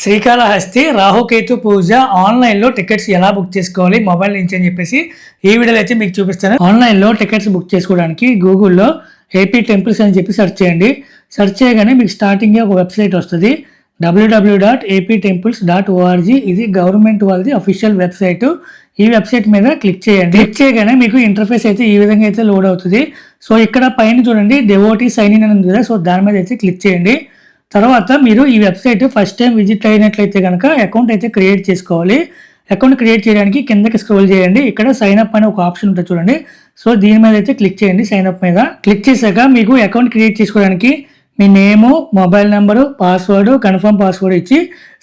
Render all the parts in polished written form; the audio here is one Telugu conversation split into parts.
శ్రీకాళహస్తి రాహుకేతు పూజ ఆన్లైన్లో టికెట్స్ ఎలా బుక్ చేసుకోవాలి మొబైల్ నుంచి అని చెప్పేసి ఈ వీడియోలో అయితే మీకు చూపిస్తాను. ఆన్లైన్లో టికెట్స్ బుక్ చేసుకోవడానికి గూగుల్లో ఏపీ టెంపుల్స్ అని చెప్పి సెర్చ్ చేయండి. సెర్చ్ చేయగానే మీకు స్టార్టింగ్ ఒక వెబ్సైట్ వస్తుంది, www.aptemples.org. ఇది గవర్నమెంట్ వాళ్ళది అఫీషియల్ వెబ్సైట్. ఈ వెబ్సైట్ మీద క్లిక్ చేయండి. క్లిక్ చేయగానే మీకు ఇంటర్ఫేస్ అయితే ఈ విధంగా అయితే లోడ్ అవుతుంది. సో ఇక్కడ పైన చూడండి డెవోటీ సైన్ ఇన్ అని ఉంది కదా, సో దాని మీద అయితే క్లిక్ చేయండి. తర్వాత మీరు ఈ వెబ్సైట్ ఫస్ట్ టైం విజిట్ అయినట్లయితే కనుక అకౌంట్ అయితే క్రియేట్ చేసుకోవాలి. అకౌంట్ క్రియేట్ చేయడానికి కిందకి స్క్రోల్ చేయండి. ఇక్కడ సైన్ అప్ అనే ఒక ఆప్షన్ ఉంటుంది చూడండి. సో దీని మీద అయితే క్లిక్ చేయండి. సైన్ అప్ మీద క్లిక్ చేశాక మీకు అకౌంట్ క్రియేట్ చేసుకోవడానికి మీ name, mobile number, password, confirm password ఇచ్చి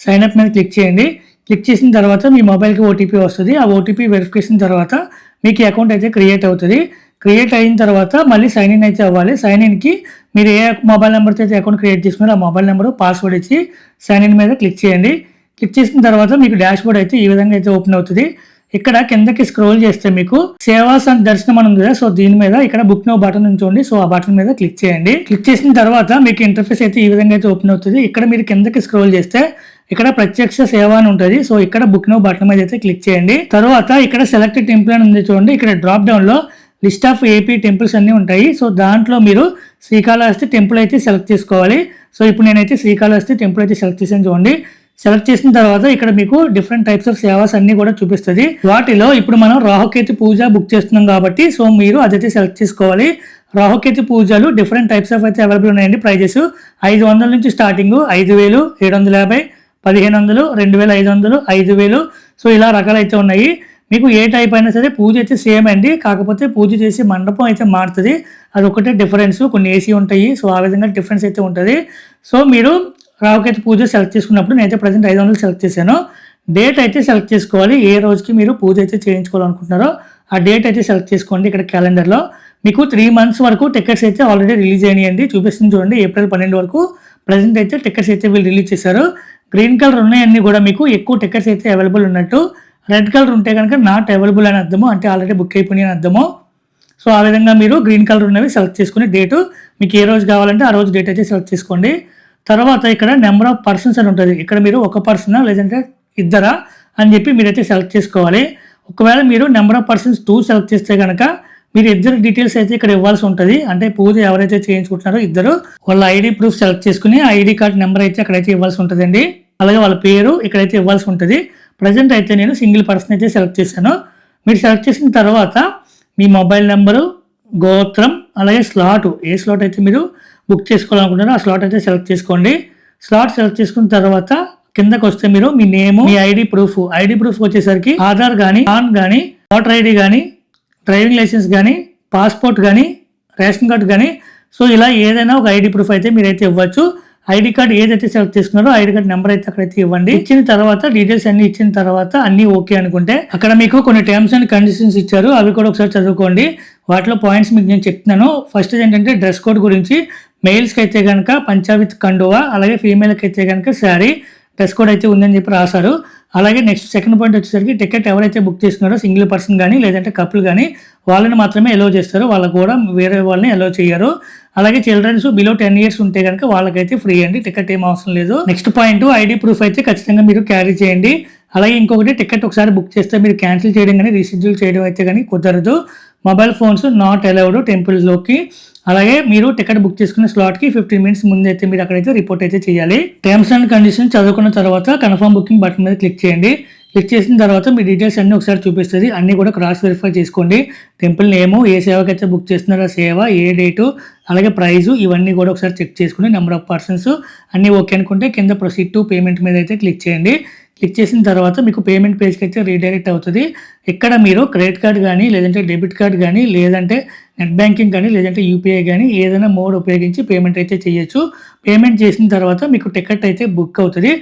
సైన్ అప్ మీద క్లిక్ చేయండి. క్లిక్ చేసిన తర్వాత మీ మొబైల్కి ఓటీపీ వస్తుంది. ఆ ఓటీపీ వెరిఫికేషన్ తర్వాత మీకు అకౌంట్ అయితే క్రియేట్ అవుతుంది. క్రియేట్ అయిన తర్వాత మళ్ళీ సైన్ ఇన్ అయితే అవ్వాలి. సైన్ ఇన్కి మీరు ఏ మొబైల్ నెంబర్తో అయితే అకౌంట్ క్రియేట్ చేసుకున్నారో ఆ మొబైల్ నెంబరు, పాస్వర్డ్ ఇచ్చి సైన్ ఇన్ మీద క్లిక్ చేయండి. క్లిక్ చేసిన తర్వాత మీకు డాష్ బోర్డ్ అయితే ఈ విధంగా అయితే ఓపెన్ అవుతుంది. ఇక్కడ కిందకి స్క్రోల్ చేస్తే మీకు సేవా సంత్ దర్శనం అని ఉంది కదా, సో దీని మీద ఇక్కడ బుక్ నో బటన్ ఉంచండి. సో ఆ బటన్ మీద క్లిక్ చేయండి. క్లిక్ చేసిన తర్వాత మీకు ఇంటర్ఫేస్ అయితే ఈ విధంగా అయితే ఓపెన్ అవుతుంది. ఇక్కడ మీరు కిందకి స్క్రోల్ చేస్తే ఇక్కడ ప్రత్యక్ష సేవ అని ఉంటుంది. సో ఇక్కడ బుక్ నో బటన్ మీద అయితే క్లిక్ చేయండి. తర్వాత ఇక్కడ సెలెక్టెడ్ టెంపుల్ అని ఉంది చూడండి. ఇక్కడ డ్రాప్ డౌన్ లో లిస్ట్ ఆఫ్ ఏపీ టెంపుల్స్ అన్నీ ఉంటాయి. సో దాంట్లో మీరు శ్రీకాళహస్తి టెంపుల్ అయితే సెలెక్ట్ చేసుకోవాలి. సో ఇప్పుడు నేనైతే శ్రీకాళహస్తి టెంపుల్ అయితే సెలెక్ట్ చేసాను చూడండి. సెలెక్ట్ చేసిన తర్వాత ఇక్కడ మీకు డిఫరెంట్ టైప్స్ ఆఫ్ సేవాస్ అన్ని కూడా చూపిస్తుంది. వాటిలో ఇప్పుడు మనం రాహుకేతు పూజ బుక్ చేస్తున్నాం కాబట్టి సో మీరు అదైతే సెలెక్ట్ చేసుకోవాలి. రాహుకేతు పూజలు డిఫరెంట్ టైప్స్ ఆఫ్ అయితే అవైలబుల్ ఉన్నాయండి. ప్రైజెస్ 500 నుంచి స్టార్టింగ్ 5,000, 750, 1,500, 2,500, 5,000. సో ఇలా రకాలైతే ఉన్నాయి. మీకు ఏ టైప్ అయినా సరే పూజ అయితే సేమ్ అండి. కాకపోతే పూజ చేసే మండపం అయితే మారుతుంది. అది ఒకటే డిఫరెన్స్. కొన్ని ఏసీ ఉంటాయి. సో ఆ విధంగా డిఫరెన్స్ అయితే ఉంటుంది. సో మీరు రాహుకేతు పూజ సెలెక్ట్ చేసుకున్నప్పుడు నేనైతే ప్రజెంట్ 500 సెలెక్ట్ చేశాను. డేట్ అయితే సెలెక్ట్ చేసుకోవాలి. ఏ రోజుకి మీరు పూజ అయితే చేయించుకోవాలనుకుంటున్నారో ఆ డేట్ అయితే సెలెక్ట్ చేసుకోండి. ఇక్కడ క్యాలెండర్లో మీకు 3 months వరకు టికెట్స్ అయితే ఆల్రెడీ రిలీజ్ అయినాయండి. చూపిస్తుంది చూడండి. ఏప్రిల్ 12 వరకు ప్రజెంట్ అయితే టికెట్స్ అయితే వీళ్ళు రిలీజ్ చేశారు. గ్రీన్ కలర్ ఉన్నాయన్నీ కూడా మీకు ఎక్కువ టికెట్స్ అయితే అవైలబుల్ ఉన్నట్టు. రెడ్ కలర్ ఉంటే కనుక నాట్ అవైలబుల్ అని అర్థము, అంటే ఆల్రెడీ బుక్ అయిపోయినాయి అని అర్థము. సో ఆ విధంగా మీరు గ్రీన్ కలర్ ఉన్నవి సెలెక్ట్ చేసుకుని డేటు మీకు ఏ రోజు కావాలంటే ఆ రోజు డేట్ అయితే సెలెక్ట్ చేసుకోండి. తర్వాత ఇక్కడ నెంబర్ ఆఫ్ పర్సన్స్ అని ఉంటుంది. ఇక్కడ మీరు ఒక పర్సనా లేదంటే ఇద్దరా అని చెప్పి మీరైతే సెలెక్ట్ చేసుకోవాలి. ఒకవేళ మీరు నెంబర్ ఆఫ్ పర్సన్స్ 2 సెలెక్ట్ చేస్తే కనుక మీరు ఇద్దరు డీటెయిల్స్ అయితే ఇక్కడ ఇవ్వాల్సి ఉంటుంది. అంటే పూజ ఎవరైతే చేయించుకుంటున్నారో ఇద్దరు వాళ్ళ ఐడి ప్రూఫ్ సెలెక్ట్ చేసుకుని ఆ ఐడి కార్డ్ నెంబర్ అయితే అక్కడైతే ఇవ్వాల్సి ఉంటుందండి. అలాగే వాళ్ళ పేరు ఇక్కడైతే ఇవ్వాల్సి ఉంటుంది. ప్రజెంట్ అయితే నేను సింగిల్ పర్సన్ అయితే సెలెక్ట్ చేశాను. మీరు సెలెక్ట్ చేసిన తర్వాత మీ మొబైల్ నెంబరు, గోత్రం, అలాగే స్లాట్, ఏ స్లాట్ అయితే మీరు బుక్ చేసుకోవాలనుకుంటారో ఆ స్లాట్ అయితే సెలెక్ట్ చేసుకోండి. స్లాట్ సెలెక్ట్ చేసుకున్న తర్వాత కిందకు వస్తే మీరు మీ నేమ్, మీ ఐడి ప్రూఫ్ వచ్చేసరికి ఆధార్ కానీ, పాన్ కానీ, ఓటర్ ఐడి కానీ, డ్రైవింగ్ లైసెన్స్ కానీ, పాస్పోర్ట్ కానీ, రేషన్ కార్డు కానీ, సో ఇలా ఏదైనా ఒక ఐడి ప్రూఫ్ అయితే మీరైతే ఇవ్వచ్చు. ఐడి కార్డ్ ఏదైతే సెలెక్ట్ చేసుకున్నారో ఐడి కార్డ్ నెంబర్ అయితే అక్కడైతే ఇవ్వండి. ఇచ్చిన తర్వాత డీటెయిల్స్ అన్ని ఇచ్చిన తర్వాత అన్ని ఓకే అనుకుంటే అక్కడ మీకు కొన్ని టర్మ్స్ అండ్ కండిషన్స్ ఇచ్చారు. అవి కూడా ఒకసారి చదువుకోండి. వాటిలో పాయింట్స్ మీకు నేను చెప్తున్నాను. ఫస్ట్ ఏంటంటే డ్రెస్ కోడ్ గురించి. మెయిల్స్కి అయితే కనుక పంచావిత్ కండువా, అలాగే ఫీమేల్కి అయితే కనుక శారీ డ్రెస్ కోడ్ అయితే ఉందని చెప్పి రాశారు. అలాగే నెక్స్ట్ సెకండ్ పాయింట్ వచ్చేసరికి టికెట్ ఎవరైతే బుక్ చేస్తున్నారో సింగిల్ పర్సన్ కానీ లేదంటే కపుల్ కానీ వాళ్ళని మాత్రమే అలో చేస్తారు. వాళ్ళకు కూడా వేరే వాళ్ళని అలో చేయరు. అలాగే చిల్డ్రన్స్ బిలో 10 years ఉంటే కనుక వాళ్ళకైతే ఫ్రీ అండి, టికెట్ ఏం అవసరం లేదు. నెక్స్ట్ పాయింట్ ఐడి ప్రూఫ్ అయితే ఖచ్చితంగా మీరు క్యారీ చేయండి. అలాగే ఇంకొకటి టికెట్ ఒకసారి బుక్ చేస్తే మీరు క్యాన్సిల్ చేయడం కానీ రీషెడ్యూల్ చేయడం అయితే కానీ కుదరదు. మొబైల్ ఫోన్స్ నాట్ అలౌడ్ టెంపుల్స్లోకి. అలాగే మీరు టికెట్ బుక్ చేసుకున్న స్లాట్కి 15 minutes ముందు అయితే మీరు అక్కడైతే రిపోర్ట్ అయితే చేయాలి. టర్మ్స్ అండ్ కండిషన్స్ చదువుకున్న తర్వాత కన్ఫర్మ్ బుకింగ్ బటన్ మీద క్లిక్ చేయండి. క్లిక్ చేసిన తర్వాత మీ డీటెయిల్స్ అన్ని ఒకసారి చూపిస్తుంది. అన్ని కూడా క్రాస్ వెరిఫై చేసుకోండి. టెంపుల్ నేము, ఏ సేవకైతే బుక్ చేస్తున్నారో సేవ, ఏ డేటు, అలాగే ప్రైజు, ఇవన్నీ కూడా ఒకసారి చెక్ చేసుకుని నెంబర్ ఆఫ్ పర్సన్స్ అన్నీ ఓకే అనుకుంటే కింద ప్రొసీడ్ టు పేమెంట్ మీద అయితే క్లిక్ చేయండి. క్లిక్ చేసిన తర్వాత మీకు పేమెంట్ పేజ్కి అయితే రీడైరెక్ట్ అవుతుంది. ఇక్కడ మీరు క్రెడిట్ కార్డ్ కానీ లేదంటే డెబిట్ కార్డ్ కానీ లేదంటే నెట్ బ్యాంకింగ్ కానీ లేదంటే యూపీఐ కానీ ఏదైనా మోడ్ ఉపయోగించి పేమెంట్ అయితే చేయొచ్చు. పేమెంట్ చేసిన తర్వాత మీకు టికెట్ అయితే బుక్ అవుతుంది.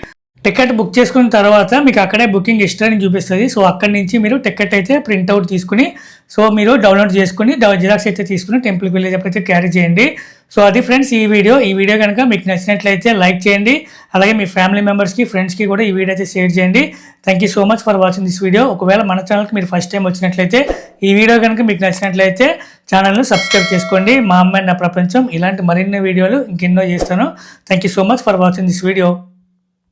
టికెట్ బుక్ చేసుకున్న తర్వాత మీకు అక్కడే బుకింగ్ హిస్టరీ అని చూపిస్తుంది. సో అక్కడి నుంచి మీరు టికెట్ అయితే ప్రింట్అవుట్ తీసుకుని సో మీరు డౌన్లోడ్ చేసుకుని జిరాక్స్ అయితే తీసుకుని టెంపుల్కి వెళ్ళేటప్పుడు అయితే క్యారీ చేయండి. సో అది ఫ్రెండ్స్ ఈ వీడియో కనుక మీకు నచ్చినట్లయితే లైక్ చేయండి. అలాగే మీ ఫ్యామిలీ మెంబర్స్కి, ఫ్రెండ్స్కి కూడా ఈ వీడియో అయితే షేర్ చేయండి. Thank you so much for watching this video. ఒకవేళ మన ఛానల్కి మీరు ఫస్ట్ టైం వచ్చినట్లయితే ఈ వీడియో కనుక మీకు నచ్చినట్లయితే ఛానల్ను సబ్స్క్రైబ్ చేసుకోండి. మా అమ్మాయి నా ప్రపంచం ఇలాంటి మరిన్ని వీడియోలు ఇంకెన్నో చేస్తాను. Thank you so much for watching this video.